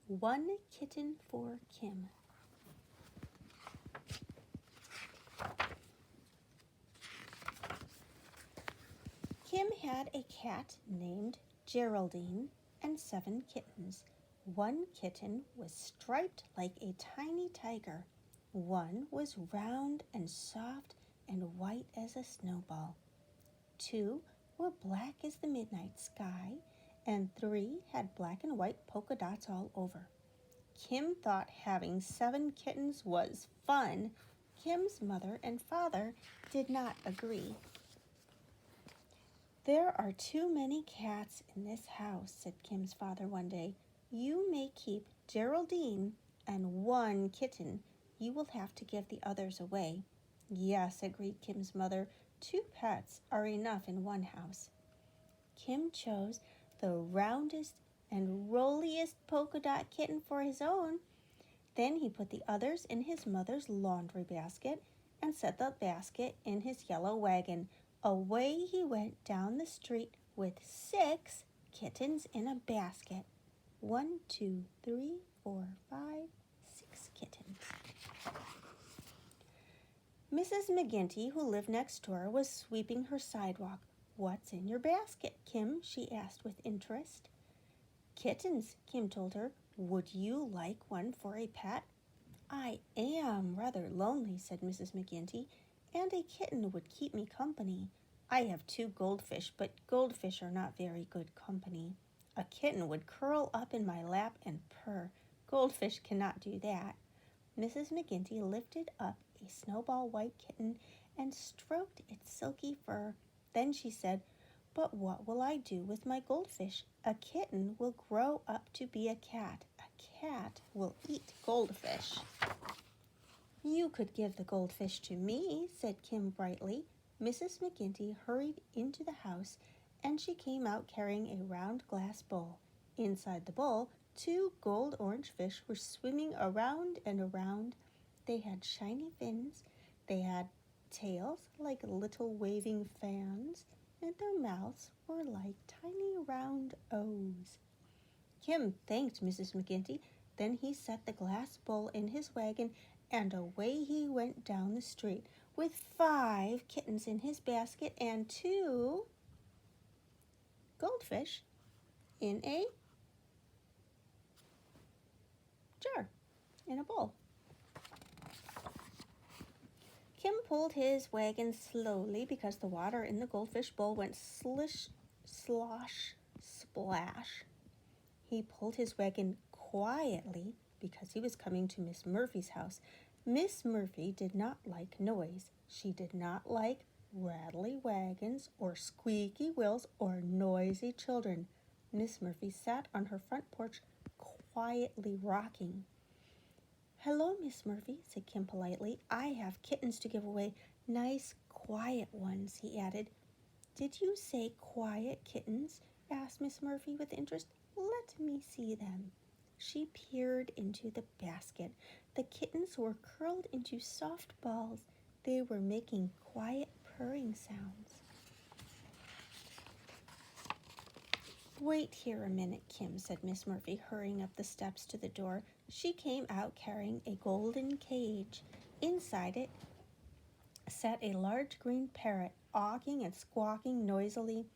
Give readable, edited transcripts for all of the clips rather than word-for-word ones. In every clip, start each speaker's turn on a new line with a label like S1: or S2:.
S1: One Kitten for Kim. Kim had a cat named Geraldine and 7 kittens. One kitten was striped like a tiny tiger. One was round and soft and white as a snowball. 2 were black as the midnight sky, and 3 had black and white polka dots all over. Kim thought having 7 kittens was fun. Kim's mother and father did not agree. "There are too many cats in this house," said Kim's father one day. "You may keep Geraldine and 1 kitten. You will have to give the others away." "Yes," agreed Kim's mother. 2 pets are enough in one house." Kim chose the roundest and rolliest polka dot kitten for his own. Then he put the others in his mother's laundry basket and set the basket in his yellow wagon. Away he went down the street with 6 kittens in a basket. 1, 2, 3, 4, 5, 6 kittens. Mrs. McGinty, who lived next door, was sweeping her sidewalk. "What's in your basket, Kim?" she asked with interest. "Kittens," Kim told her. "Would you like one for a pet?" "I am rather lonely," said Mrs. McGinty, "and a kitten would keep me company. I have 2 goldfish, but goldfish are not very good company. A kitten would curl up in my lap and purr. Goldfish cannot do that." Mrs. McGinty lifted up a snowball white kitten and stroked its silky fur. Then she said, "But what will I do with my goldfish? A kitten will grow up to be a cat. A cat will eat goldfish." "You could give the goldfish to me," said Kim brightly. Mrs. McGinty hurried into the house, and she came out carrying a round glass bowl. Inside the bowl, 2 gold-orange fish were swimming around and around. They had shiny fins, they had tails like little waving fans, and their mouths were like tiny round O's. Kim thanked Mrs. McGinty. Then he set the glass bowl in his wagon, and away he went down the street with 5 kittens in his basket and 2 goldfish in a jar, in a bowl. Kim pulled his wagon slowly because the water in the goldfish bowl went slish, slosh, splash. He pulled his wagon quietly because he was coming to Miss Murphy's house. Miss Murphy did not like noise. She did not like rattly wagons or squeaky wheels or noisy children. Miss Murphy sat on her front porch quietly rocking. "Hello, Miss Murphy," said Kim politely. "I have kittens to give away. Nice, quiet ones," he added. "Did you say quiet kittens?" asked Miss Murphy with interest. "Let me see them." She peered into the basket. The kittens were curled into soft balls. They were making quiet purring sounds. "Wait here a minute, Kim," said Miss Murphy, hurrying up the steps to the door. She came out carrying a golden cage. Inside it sat a large green parrot, awking and squawking noisily.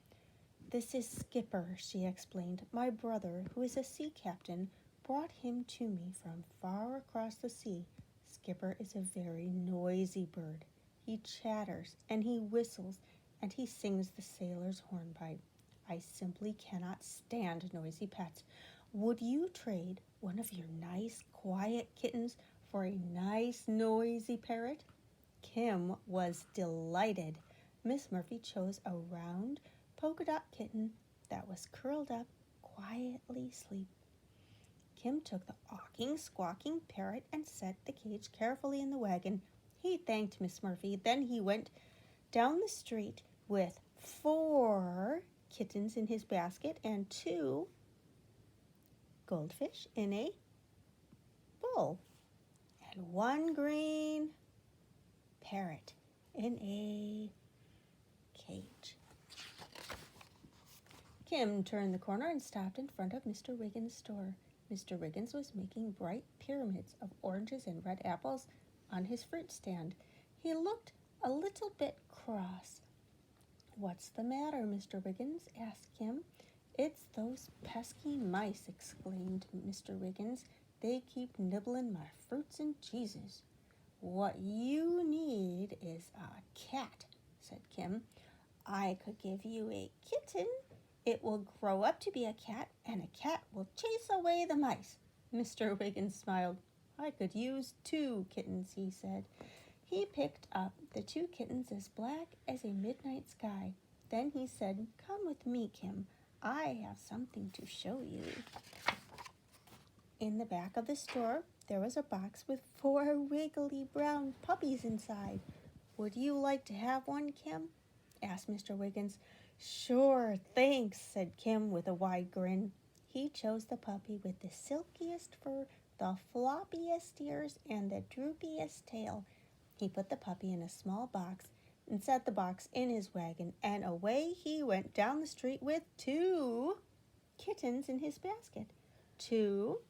S1: "This is Skipper," she explained. "My brother, who is a sea captain, brought him to me from far across the sea. Skipper is a very noisy bird. He chatters and he whistles and he sings the sailor's hornpipe. I simply cannot stand noisy pets. Would you trade one of your nice, quiet kittens for a nice, noisy parrot?" Kim was delighted. Miss Murphy chose a round, polka dot kitten that was curled up, quietly asleep. Kim took the awking, squawking parrot and set the cage carefully in the wagon. He thanked Miss Murphy. Then he went down the street with 4 kittens in his basket and 2 goldfish in a bowl and 1 green parrot in a cage. Kim turned the corner and stopped in front of Mr. Wiggins' store. Mr. Wiggins was making bright pyramids of oranges and red apples on his fruit stand. He looked a little bit cross. "What's the matter, Mr. Wiggins?" asked Kim. "It's those pesky mice," exclaimed Mr. Wiggins. "They keep nibbling my fruits and cheeses." "What you need is a cat," said Kim. "I could give you a kitten. It will grow up to be a cat, and a cat will chase away the mice." Mr. Wiggins smiled. "I could use 2 kittens," he said. He picked up the 2 kittens as black as a midnight sky. Then he said, "Come with me, Kim. I have something to show you." In the back of the store, there was a box with 4 wiggly brown puppies inside. "Would you like to have one, Kim?" asked Mr. Wiggins. "Sure, thanks," said Kim with a wide grin. He chose the puppy with the silkiest fur, the floppiest ears, and the droopiest tail. He put the puppy in a small box and set the box in his wagon, and away he went down the street with 2 kittens in his basket. 2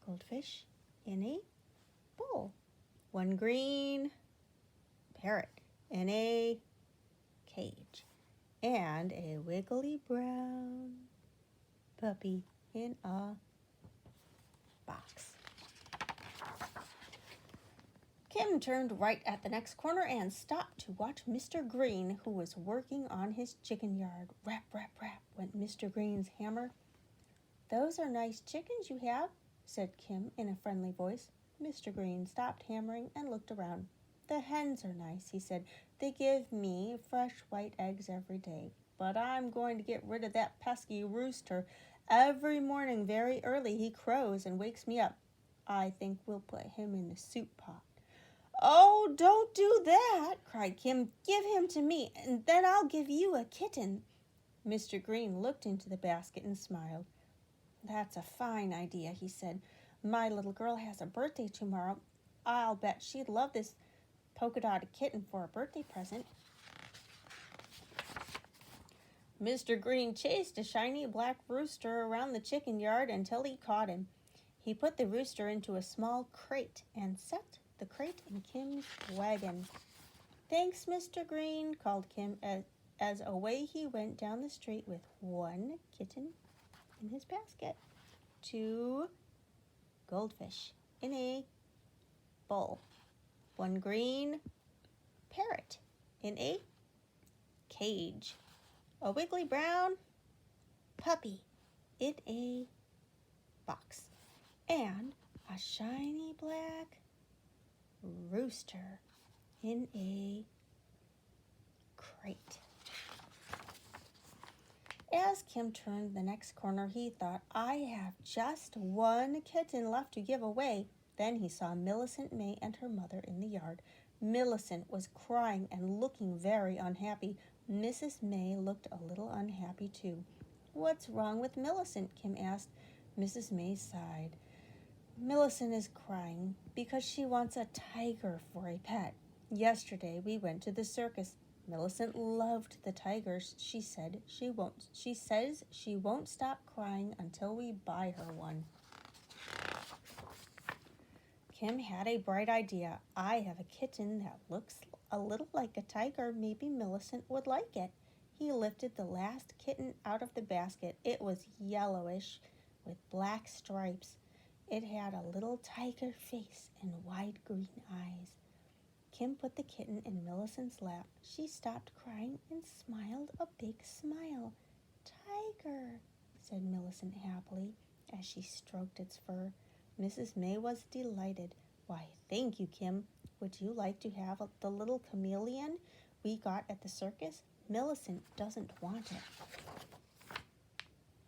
S1: goldfish in a bowl. 1 green parrot in a cage. And a wiggly brown puppy in a box. Kim turned right at the next corner and stopped to watch Mr. Green, who was working on his chicken yard. Rap, rap, rap went Mr. Green's hammer. "Those are nice chickens you have," said Kim in a friendly voice. Mr. Green stopped hammering and looked around. "The hens are nice," he said. "They give me fresh white eggs every day. But I'm going to get rid of that pesky rooster. Every morning very early he crows and wakes me up. I think we'll put him in the soup pot." "Oh, don't do that," cried Kim. "Give him to me, and then I'll give you a kitten." Mr. Green looked into the basket and smiled. "That's a fine idea," he said. "My little girl has a birthday tomorrow. I'll bet she'd love this polka-dotted kitten for a birthday present." Mr. Green chased a shiny black rooster around the chicken yard until he caught him. He put the rooster into a small crate and set the crate in Kim's wagon. "Thanks, Mr. Green," called Kim as away he went down the street with 1 kitten in his basket, 2 goldfish in a bowl, 1 green parrot in a cage, a wiggly brown puppy in a box, and a shiny black rooster in a crate. As Kim turned the next corner, he thought, "I have just 1 kitten left to give away." Then he saw Millicent May and her mother in the yard. Millicent was crying and looking very unhappy. Mrs. May looked a little unhappy too. "What's wrong with Millicent?" Kim asked. Mrs. May sighed. "Millicent is crying because she wants a tiger for a pet. Yesterday we went to the circus. Millicent loved the tigers. She says she won't stop crying until we buy her one." Kim had a bright idea. "I have a kitten that looks a little like a tiger. Maybe Millicent would like it." He lifted the last kitten out of the basket. It was yellowish with black stripes. It had a little tiger face and wide green eyes. Kim put the kitten in Millicent's lap. She stopped crying and smiled a big smile. "Tiger," said Millicent happily as she stroked its fur. Mrs. May was delighted. "Why, thank you, Kim. Would you like to have the little chameleon we got at the circus? Millicent doesn't want it."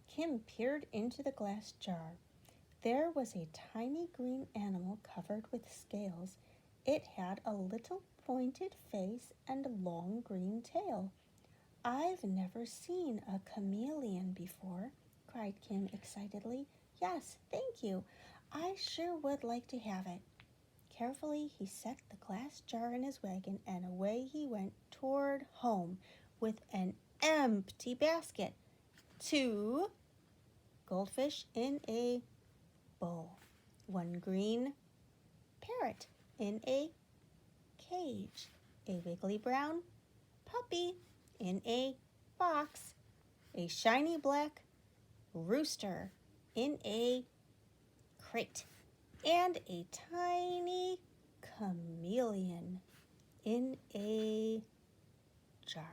S1: Kim peered into the glass jar. There was a tiny green animal covered with scales. It had a little pointed face and a long green tail. "I've never seen a chameleon before," cried Kim excitedly. "Yes, thank you. I sure would like to have it." Carefully, he set the glass jar in his wagon, and away he went toward home with an empty basket, 2 goldfish in a bowl, one green parrot in a cage, a wiggly brown puppy in a box, a shiny black rooster in a crate, and a tiny chameleon in a jar.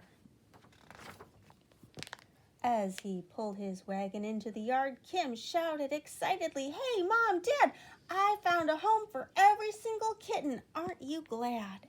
S1: As he pulled his wagon into the yard, Kim shouted excitedly, "Hey, Mom, Dad, I found a home for every single kitten. Aren't you glad?"